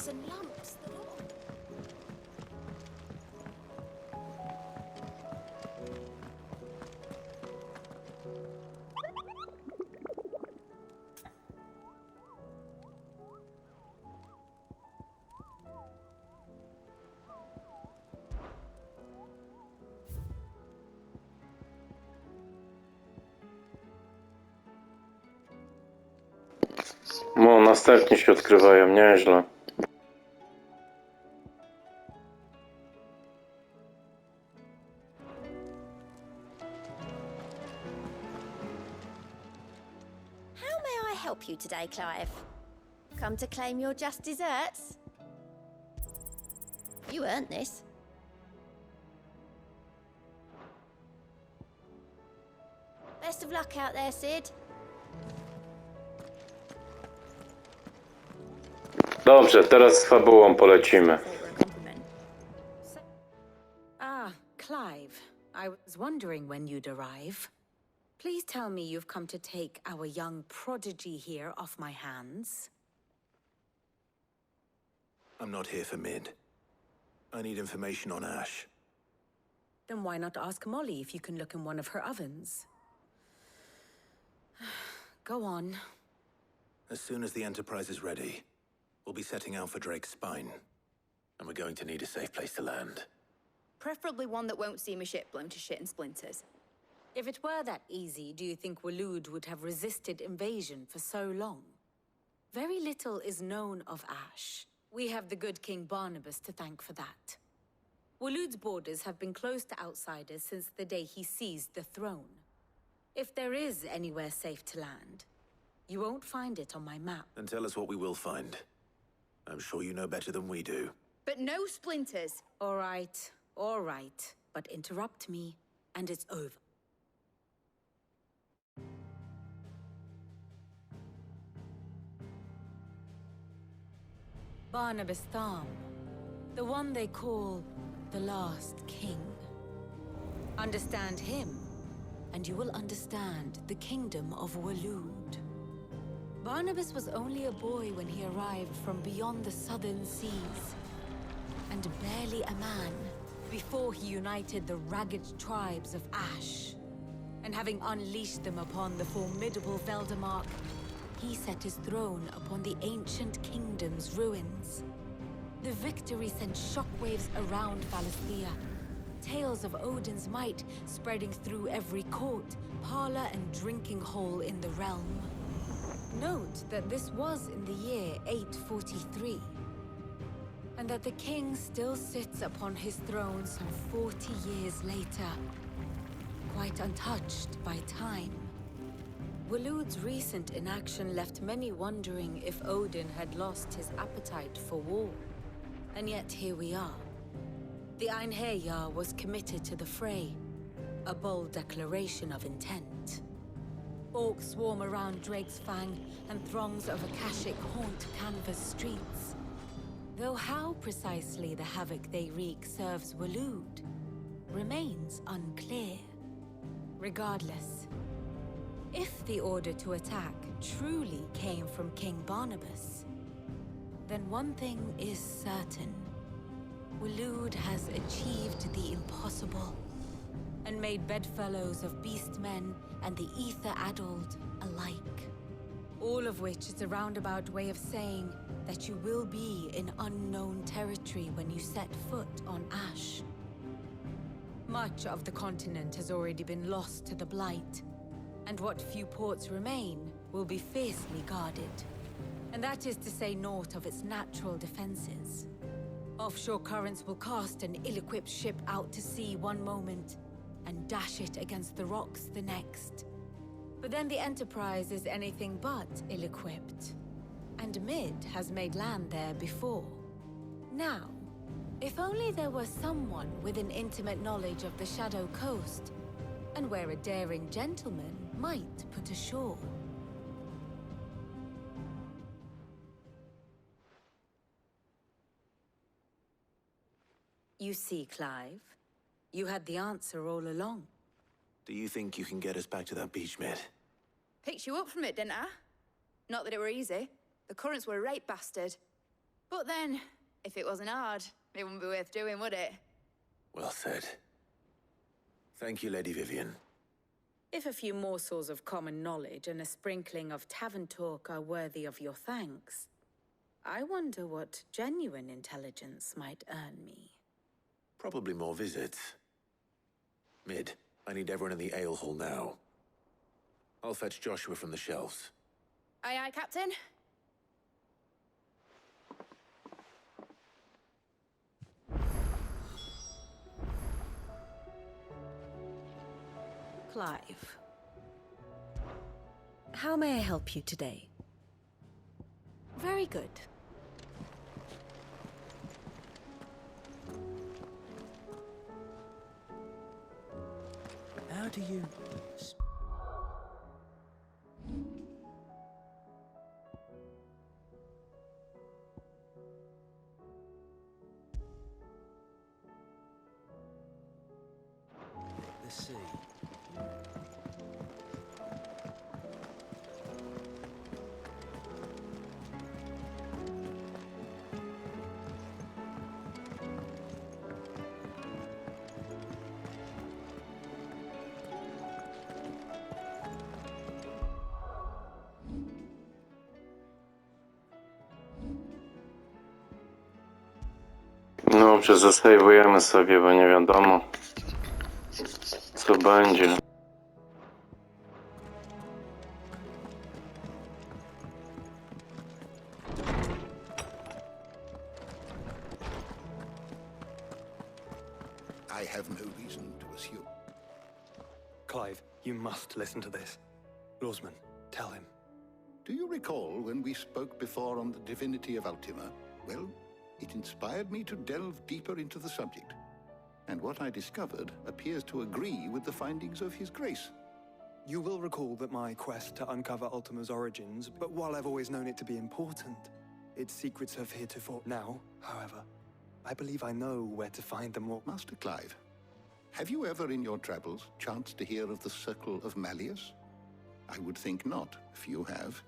bumps and lumps. The lot. No, następnie się odkrywają, nieźle. How may I help you today, Clive? Come to claim your just desserts? You earned this. Best of luck out there, Sid. Dobrze, teraz z fabułą polecimy. Ah, Clive. I was wondering when you'd arrive. Please tell me you've come to take our young prodigy here off my hands. I'm not here for Mid. I need information on Ash. Then why not ask Molly if you can look in one of her ovens? Go on. As soon as the Enterprise is ready, we'll be setting out for Drake's Spine. And we're going to need a safe place to land. Preferably one that won't see my ship blown to shit and splinters. If it were that easy, do you think Waloed would have resisted invasion for so long? Very little is known of Ash. We have the good King Barnabas to thank for that. Waloed's borders have been closed to outsiders since the day he seized the throne. If there is anywhere safe to land, you won't find it on my map. Then tell us what we will find. I'm sure you know better than we do. But no splinters. All right. But interrupt me, and it's over. Barnabas Tham, the one they call the Last King. Understand him, and you will understand the kingdom of Waloed. Barnabas was only a boy when he arrived from beyond the southern seas, and barely a man before he united the ragged tribes of Ash. And having unleashed them upon the formidable Veldamark, he set his throne upon the ancient kingdom's ruins. The victory sent shockwaves around Valisthea, tales of Odin's might spreading through every court, parlor, and drinking hole in the realm. Note that this was in the year 843, and that the king still sits upon his throne some 40 years later, quite untouched by time. Waloed's recent inaction left many wondering if Odin had lost his appetite for war. And yet here we are. The Einherjar was committed to the fray, a bold declaration of intent. Orcs swarm around Drake's Fang, and throngs of Akashic haunt Canvas streets. Though how precisely the havoc they wreak serves Waloed remains unclear. Regardless, if the order to attack truly came from King Barnabas, then one thing is certain. Waloed has achieved the impossible, and made bedfellows of beastmen and the ether-addled alike. All of which is a roundabout way of saying that you will be in unknown territory when you set foot on Ash. Much of the continent has already been lost to the Blight, and what few ports remain will be fiercely guarded. And that is to say naught of its natural defenses. Offshore currents will cast an ill-equipped ship out to sea one moment, and dash it against the rocks the next. But then the Enterprise is anything but ill-equipped. And Mid has made land there before. Now, if only there were someone with an intimate knowledge of the Shadow Coast, and where a daring gentleman might put ashore. You see, Clive, you had the answer all along. Do you think you can get us back to that beach, Mid? Picked you up from it, didn't I? Not that it were easy. The currents were a right bastard. But then, if it wasn't hard, it wouldn't be worth doing, would it? Well said. Thank you, Lady Vivian. If a few morsels of common knowledge and a sprinkling of tavern talk are worthy of your thanks, I wonder what genuine intelligence might earn me. Probably more visits. Mid, I need everyone in the ale hall now. I'll fetch Joshua from the shelves. Aye, aye, Captain. Clive. How may I help you today? Very good. How do you... The sea. Dobrze, zasejwujemy sobie, bo nie wiadomo, co będzie. I have no reason to assume. Clive, you must listen to this. Lawsman, tell him. Do you recall when we spoke before on the divinity of Ultima? Well, it inspired me to delve deeper into the subject. And what I discovered appears to agree with the findings of His Grace. You will recall that my quest to uncover Ultima's origins, but while I've always known it to be important, its secrets have heretofore. Now, however, I believe I know where to find them all. Master Clive, have you ever in your travels chanced to hear of the Circle of Malleus? I would think not, if you have.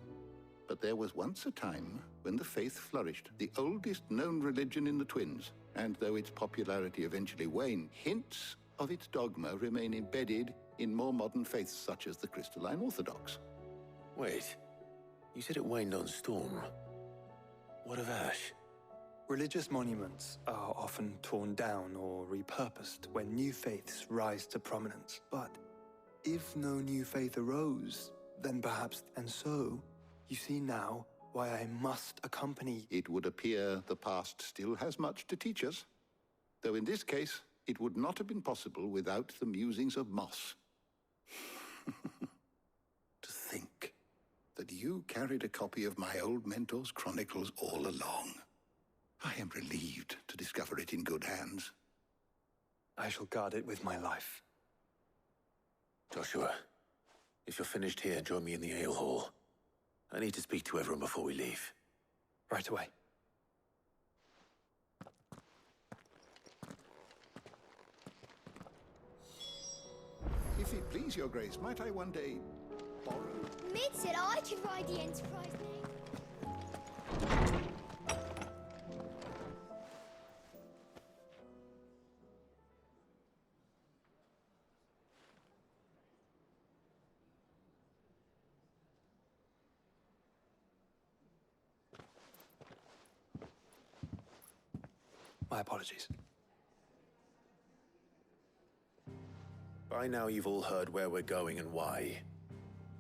But there was once a time when the faith flourished, the oldest known religion in the Twins. And though its popularity eventually waned, hints of its dogma remain embedded in more modern faiths such as the Crystalline Orthodox. Wait, you said it waned on Storm. What of Ash? Religious monuments are often torn down or repurposed when new faiths rise to prominence. But if no new faith arose, then perhaps... And so, you see now why I must accompany... It would appear the past still has much to teach us, though in this case, it would not have been possible without the musings of Moss. To think that you carried a copy of my old mentor's chronicles all along. I am relieved to discover it in good hands. I shall guard it with my life. Joshua, if you're finished here, join me in the ale hall. I need to speak to everyone before we leave. Right away. If it please your grace, might I one day borrow... Mid said I could ride the Enterprise name. My apologies. By now you've all heard where we're going and why.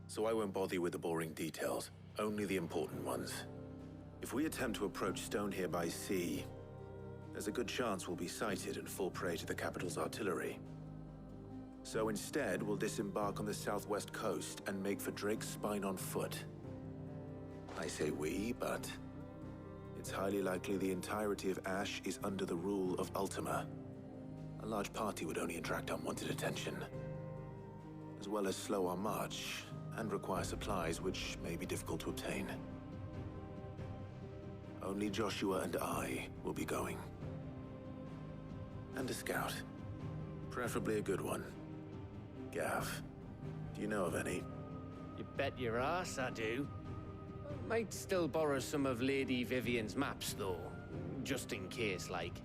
So I won't bother you with the boring details, only the important ones. If we attempt to approach Stone here by sea, there's a good chance we'll be sighted and fall prey to the capital's artillery. So instead, we'll disembark on the southwest coast and make for Drake's Spine on foot. I say we, but it's highly likely the entirety of Ash is under the rule of Ultima. A large party would only attract unwanted attention, as well as slow our march and require supplies which may be difficult to obtain. Only Joshua and I will be going. And a scout. Preferably a good one. Gav, do you know of any? You bet your ass I do. Might still borrow some of Lady Vivian's maps, though. Just in case, like.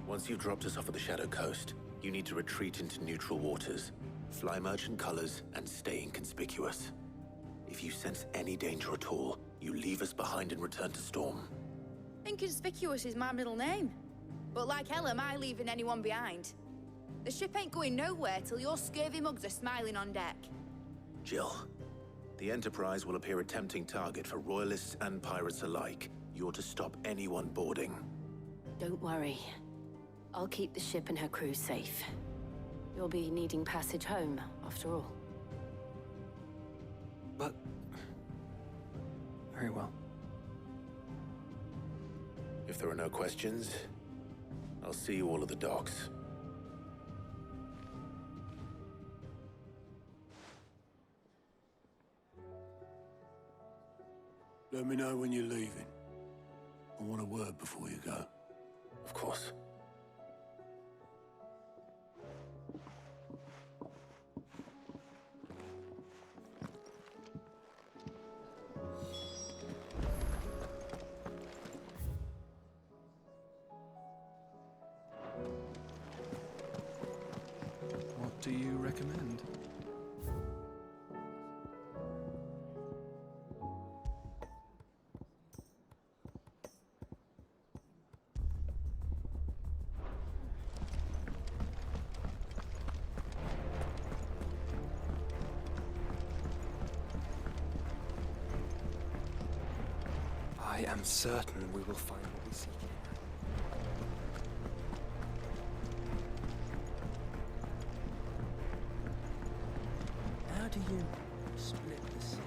Once you've dropped us off at the Shadow Coast, you need to retreat into neutral waters, fly merchant colors, and stay inconspicuous. If you sense any danger at all, you leave us behind and return to Storm. Inconspicuous is my middle name. But like hell am I leaving anyone behind. The ship ain't going nowhere till your scurvy mugs are smiling on deck. Jill, the Enterprise will appear a tempting target for royalists and pirates alike. You're to stop anyone boarding. Don't worry. I'll keep the ship and her crew safe. You'll be needing passage home, after all. But... very well. If there are no questions, I'll see you all at the docks. Let me know when you're leaving. I want a word before you go. Of course. What do you recommend? I am certain we will find what we seek. How do you split the sea?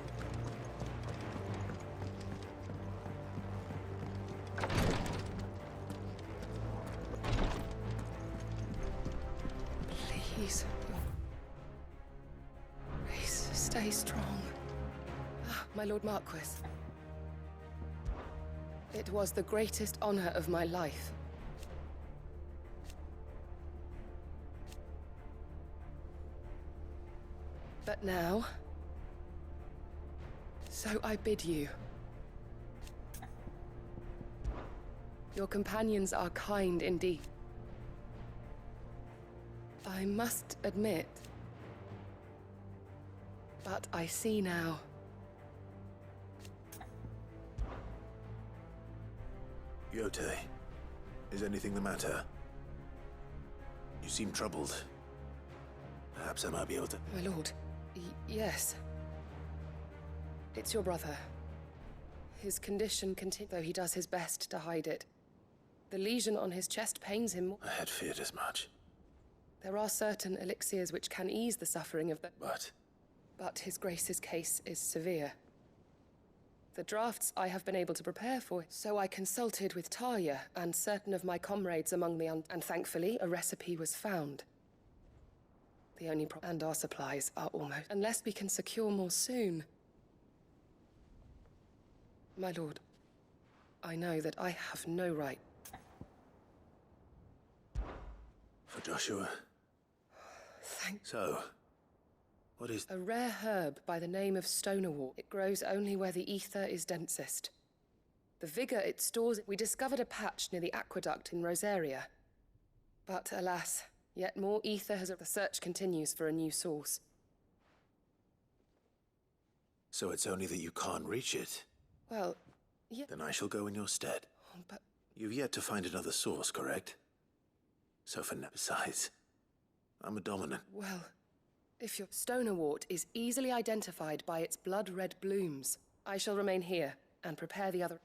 Please. Please, stay strong. Ah, my Lord Marquis. It was the greatest honor of my life. But now, so I bid you. Your companions are kind indeed. I must admit, but I see now. Yote, is anything the matter? You seem troubled. Perhaps I might be able to... My lord, yes. It's your brother. His condition continues, though he does his best to hide it. The lesion on his chest pains him more. I had feared as much. There are certain elixirs which can ease the suffering of the... But his grace's case is severe. The drafts I have been able to prepare for, so I consulted with Tarja and certain of my comrades among the and thankfully a recipe was found. The only problem, and our supplies are almost, unless we can secure more soon. My lord, I know that I have no right. For Joshua? So, what is... A rare herb by the name of stonerwort. It grows only where the ether is densest. The vigor it stores... We discovered a patch near the aqueduct in Rosaria. But alas, yet more ether has... The search continues for a new source. So it's only that you can't reach it? Well, yeah... Then I shall go in your stead. But... You've yet to find another source, correct? So for now... Besides, I'm a dominant. Well... If your stonerwort is easily identified by its blood-red blooms, I shall remain here and prepare the other...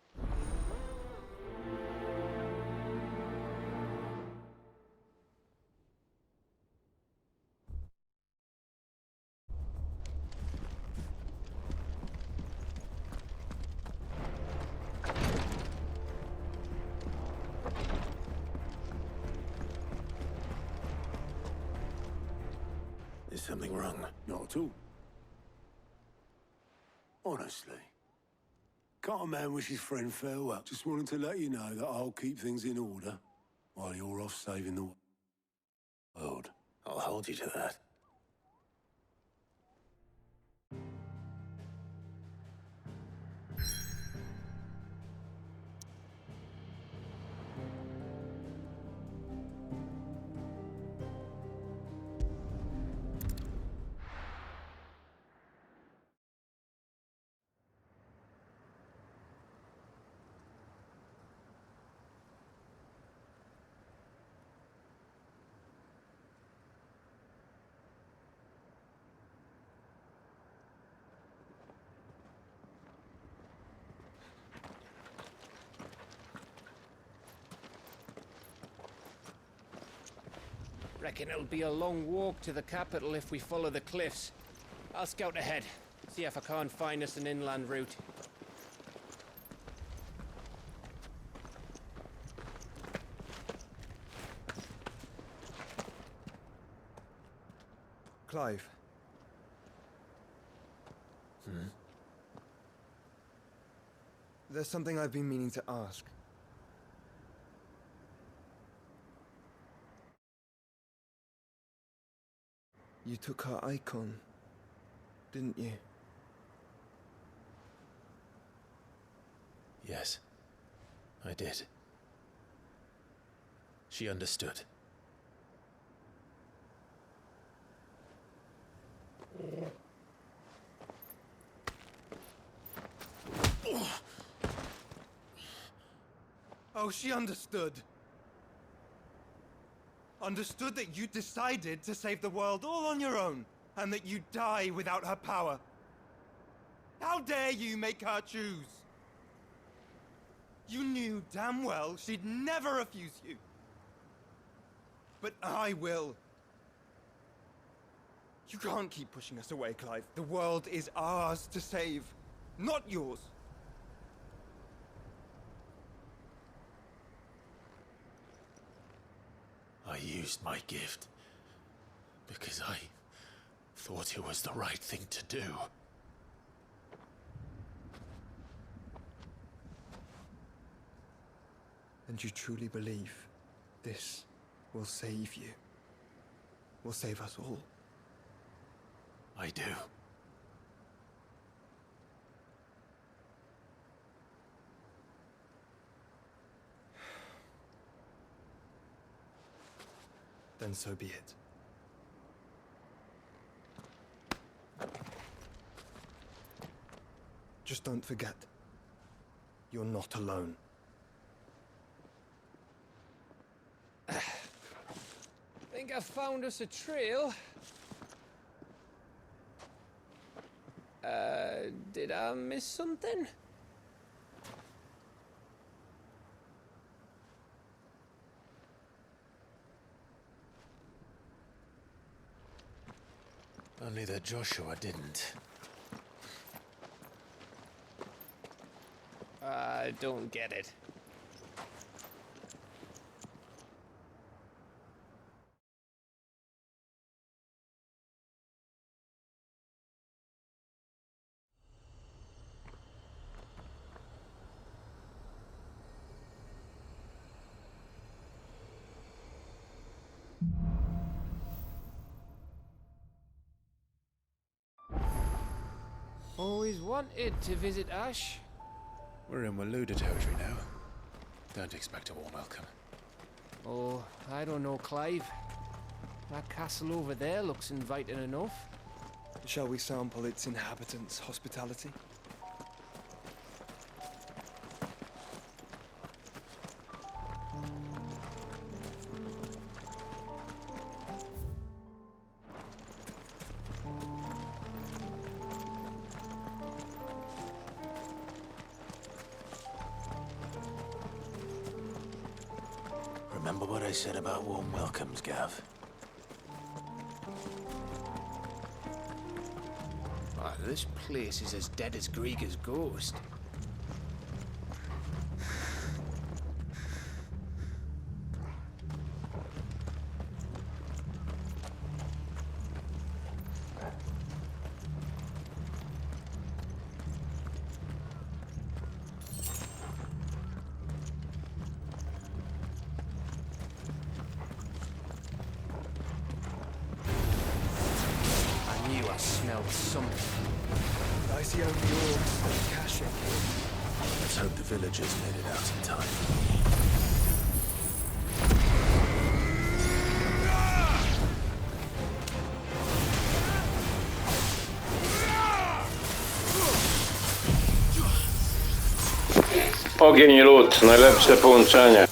Is something wrong? Not at all. Honestly. Can't a man wish his friend farewell? Just wanted to let you know that I'll keep things in order while you're off saving the world. I'll hold you to that. Reckon it'll be a long walk to the capital if we follow the cliffs. I'll scout ahead, see if I can't find us an inland route. Clive. There's something I've been meaning to ask. You took her icon, didn't you? Yes, I did. She understood. Oh, she understood. Understood that you decided to save the world all on your own, and that you'd die without her power. How dare you make her choose? You knew damn well she'd never refuse you. But I will. You can't keep pushing us away, Clive. The world is ours to save, not yours. I used my gift because I thought it was the right thing to do. And you truly believe this will save you? Will save us all? I do. Then so be it. Just don't forget, you're not alone. Think I found us a trail. Did I miss something? Only that Joshua didn't. I don't get it. Always wanted to visit Ash. We're in Waluda territory now. Don't expect a warm welcome. Oh, I don't know, Clive. That castle over there looks inviting enough. Shall we sample its inhabitants' hospitality? Remember what I said about warm welcomes, Gav? Ah, this place is as dead as Grieger's ghost. I smelled something. I see only orcs and caching. Let's hope the villagers made it out in time. Ogień i lód, najlepsze połączenie.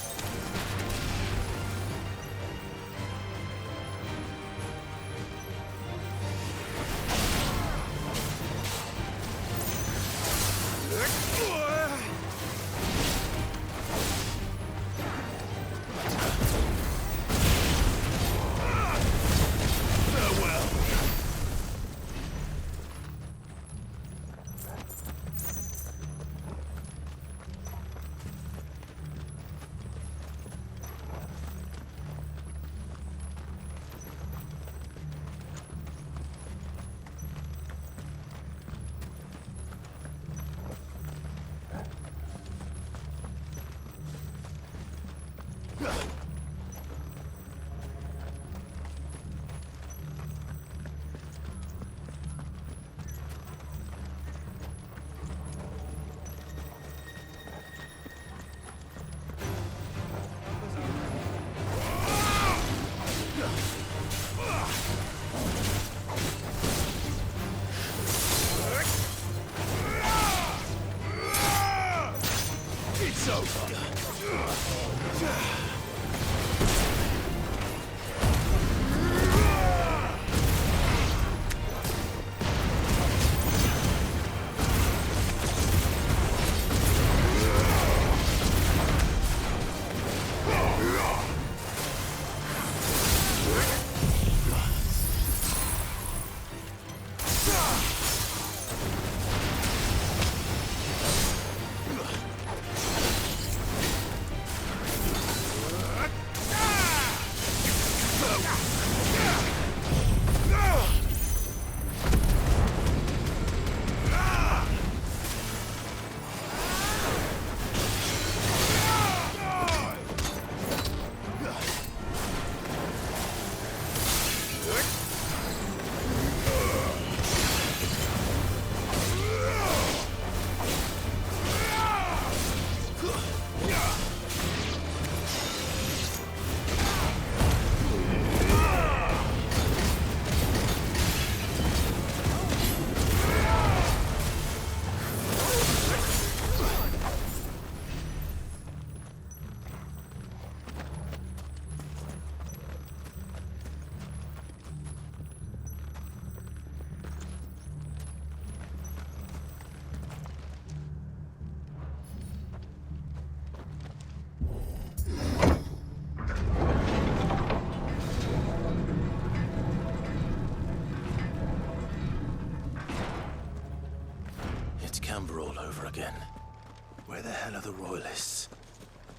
All over again. Where the hell are the royalists?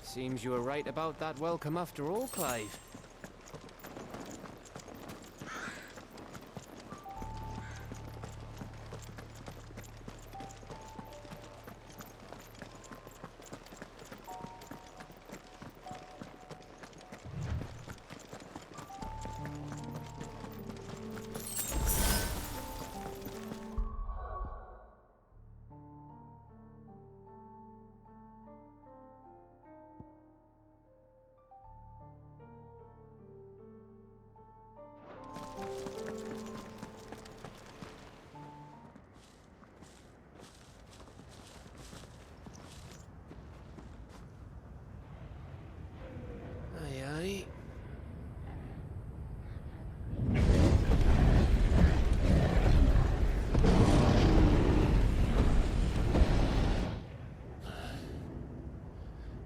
Seems you were right about that welcome after all, Clive.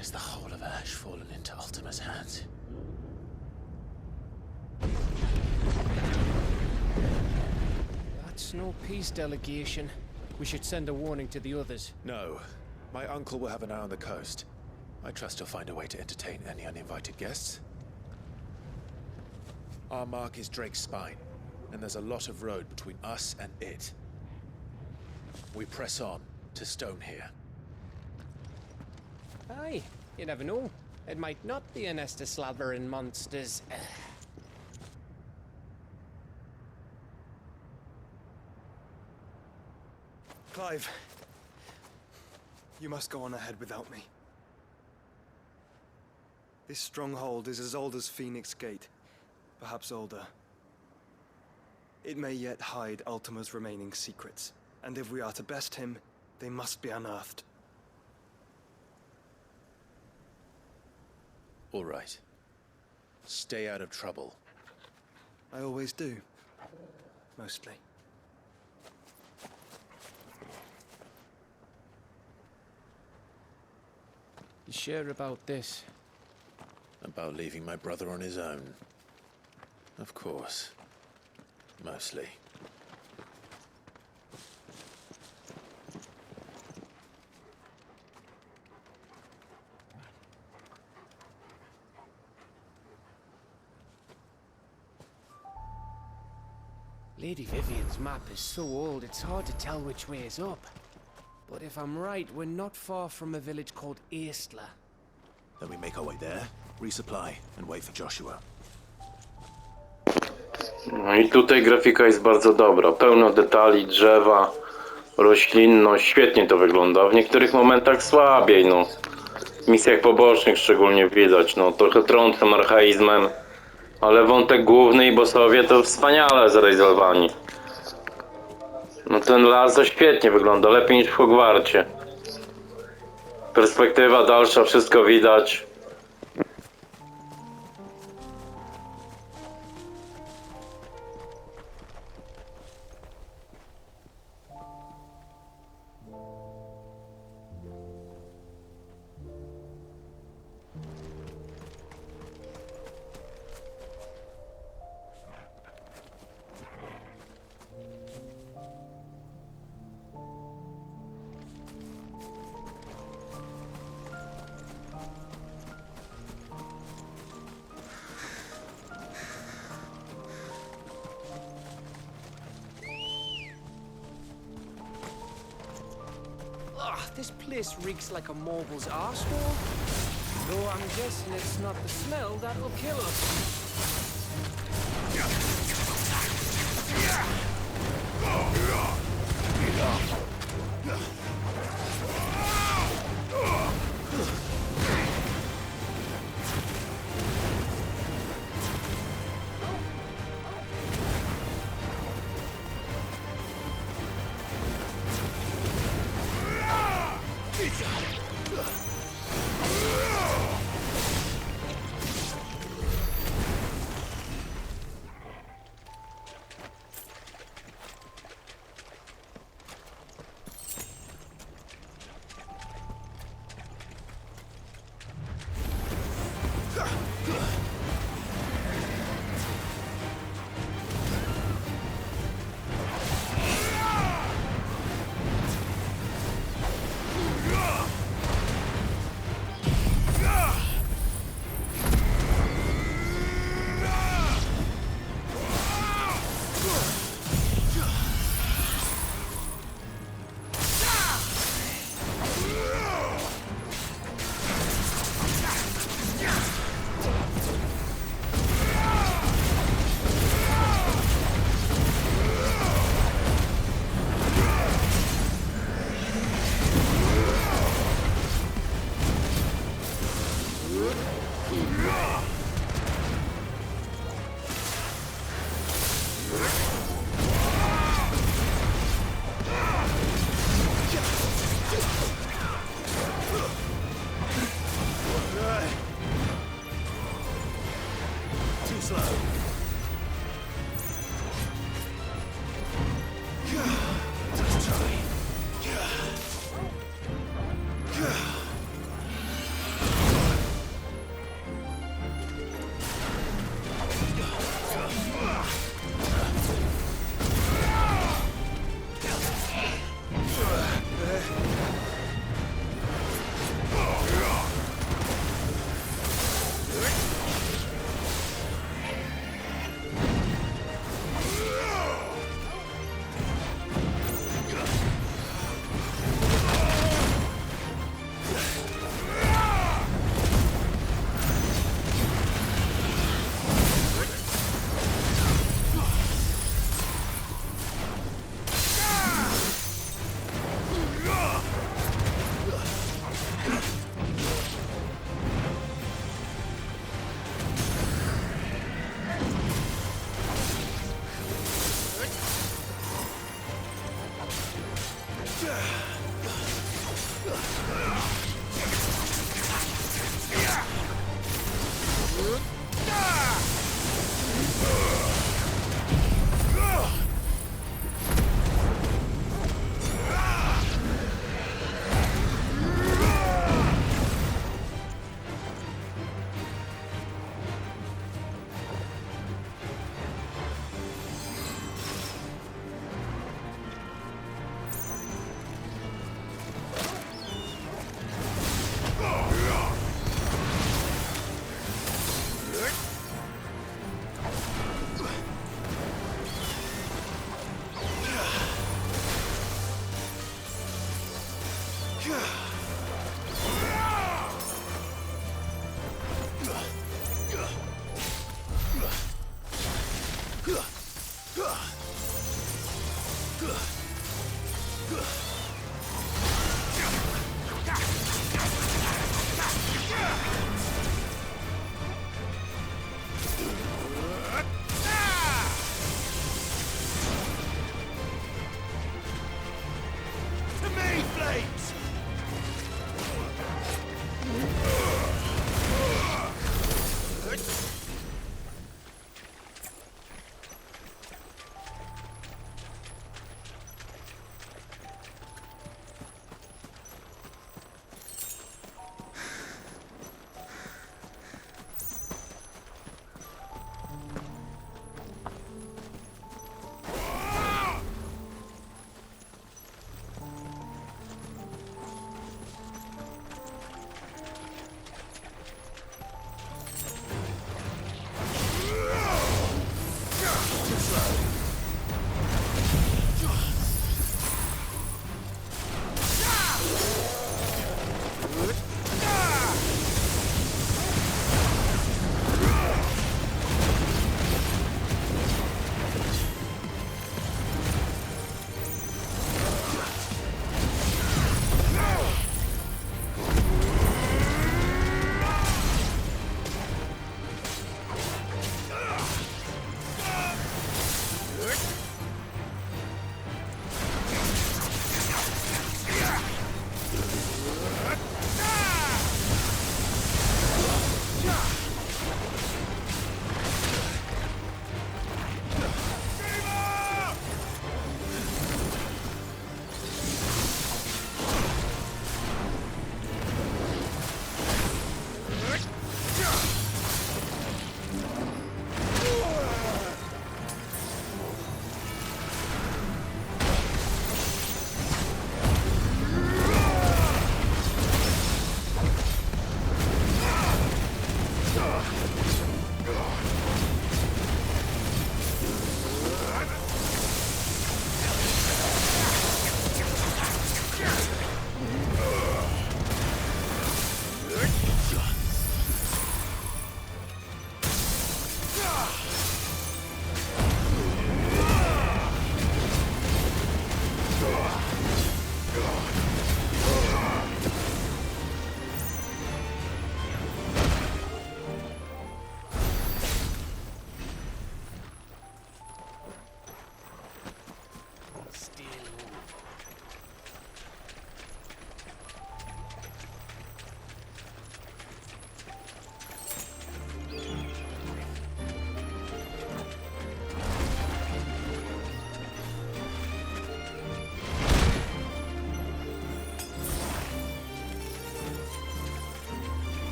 Is the whole of Ash fallen into Ultima's hands? That's no peace delegation. We should send a warning to the others. No. My uncle will have an eye on the coast. I trust he'll find a way to entertain any uninvited guests. Our mark is Drake's Spine, and there's a lot of road between us and it. We press on to Stone here. Aye, you never know. It might not be a nest of slavering monsters. Clive, you must go on ahead without me. This stronghold is as old as Phoenix Gate, perhaps older. It may yet hide Ultima's remaining secrets, and if we are to best him, they must be unearthed. All right. Stay out of trouble. I always do. Mostly. You sure about this? About leaving my brother on his own. Of course. Mostly. Lady Vivian's map is so old, it's hard to tell which way is up. But if I'm right, we're not far from a village called Aistla. Then we make our way there? resupply, and wait for Joshua. No i tutaj grafika jest bardzo dobra. Pełno detali, drzewa, roślinność. Świetnie to wygląda. W niektórych momentach słabiej, no. W misjach pobocznych szczególnie widać, no. Trochę trącym archaizmem. Ale wątek główny i bossowie to wspaniale zrealizowani. No ten las to świetnie wygląda, lepiej niż w Hogwarcie. Perspektywa dalsza, wszystko widać. This place reeks like a mogul's arsehole. Though I'm guessing it's not the smell that'll kill us.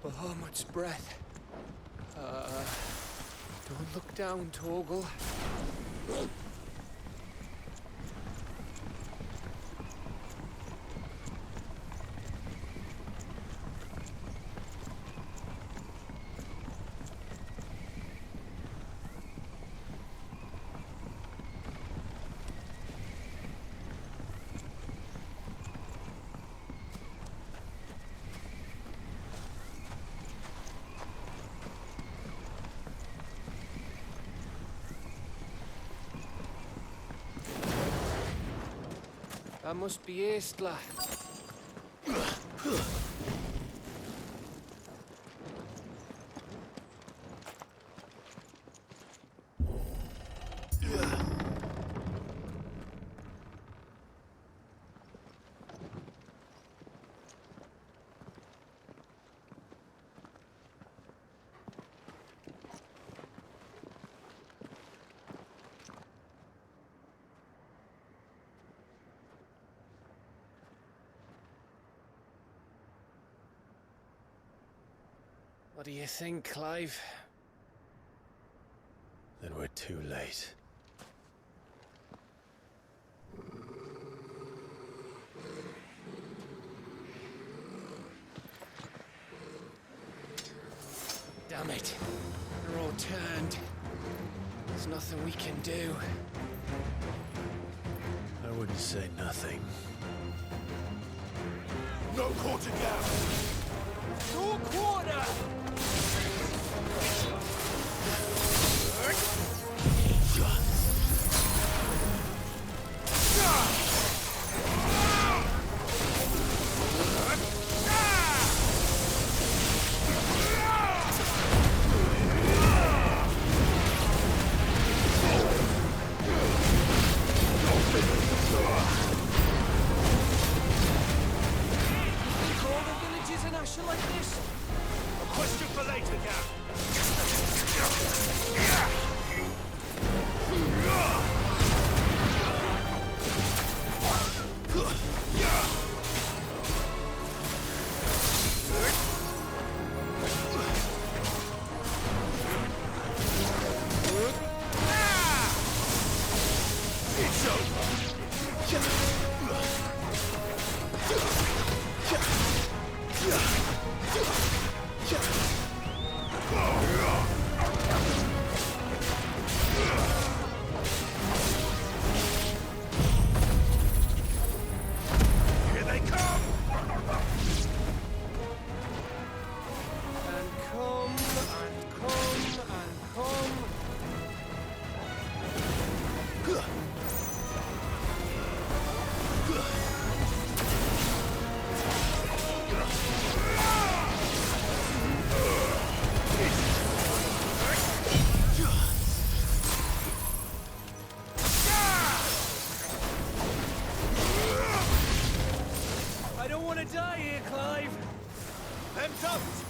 Bahamut's breath. Don't look down, Torgal. That must be Aistla. What do you think, Clive? Then we're too late. Damn it. They're all turned. There's nothing we can do. I wouldn't say nothing. No quarter gap! No quarter! want to die here, Clive. Them don't!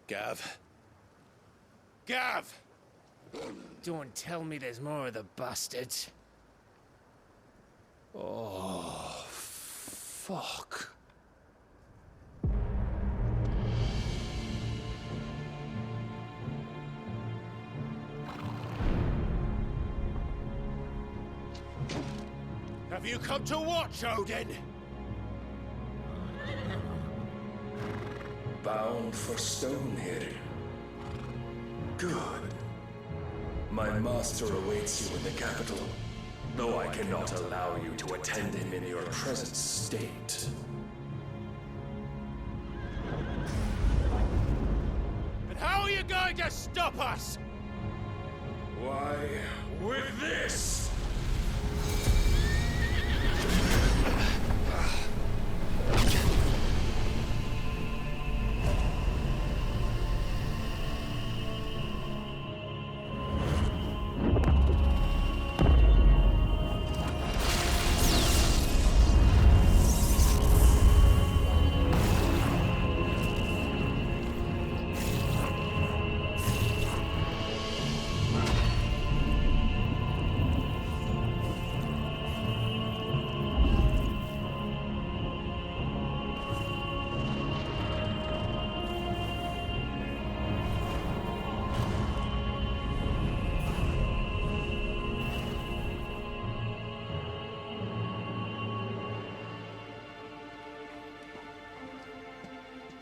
Gav. Gav! Don't tell me there's more of the bastards. Oh, fuck. Have you come to watch, Odin? Bound for Stonehill. Good. My master awaits you in the capital, though I cannot allow you to attend him in your present state. And how are you going to stop us? Why, with this!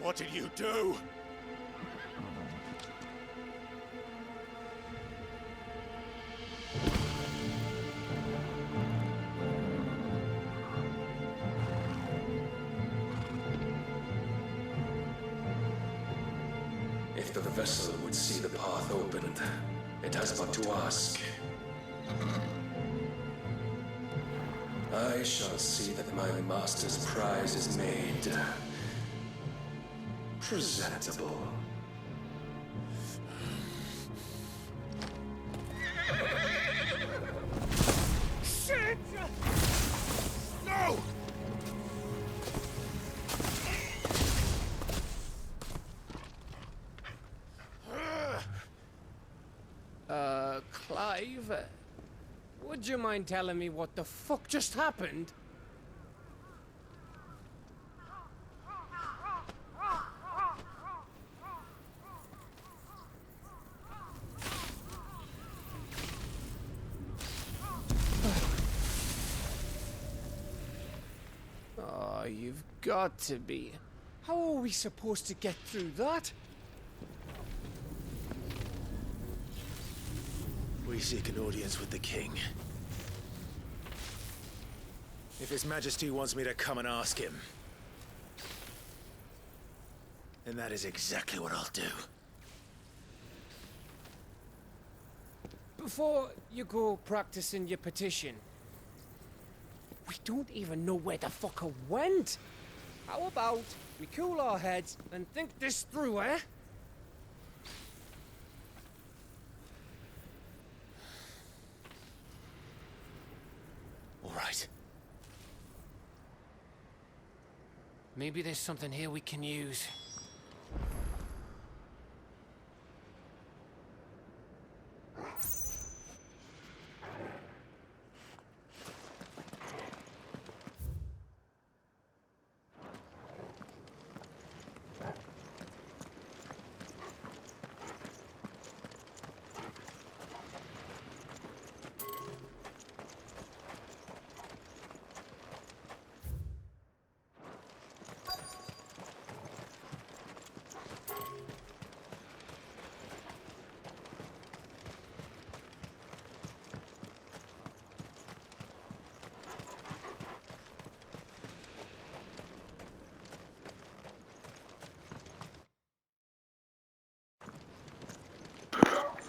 What did you do? If the vessel would see the path opened, it has but to ask. I shall see that my master's prize is made presentable. Shit! No! Clive, would you mind telling me what the fuck just happened? Oh, you've got to be. How are we supposed to get through that? We seek an audience with the king. If His Majesty wants me to come and ask him, then that is exactly what I'll do. Before you go practicing your petition, we don't even know where the fucker went. How about we cool our heads and think this through, eh? All right. Maybe there's something here we can use.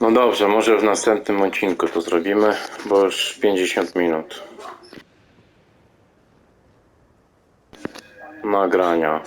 No dobrze, może w następnym odcinku to zrobimy, bo już 50 minut nagrania.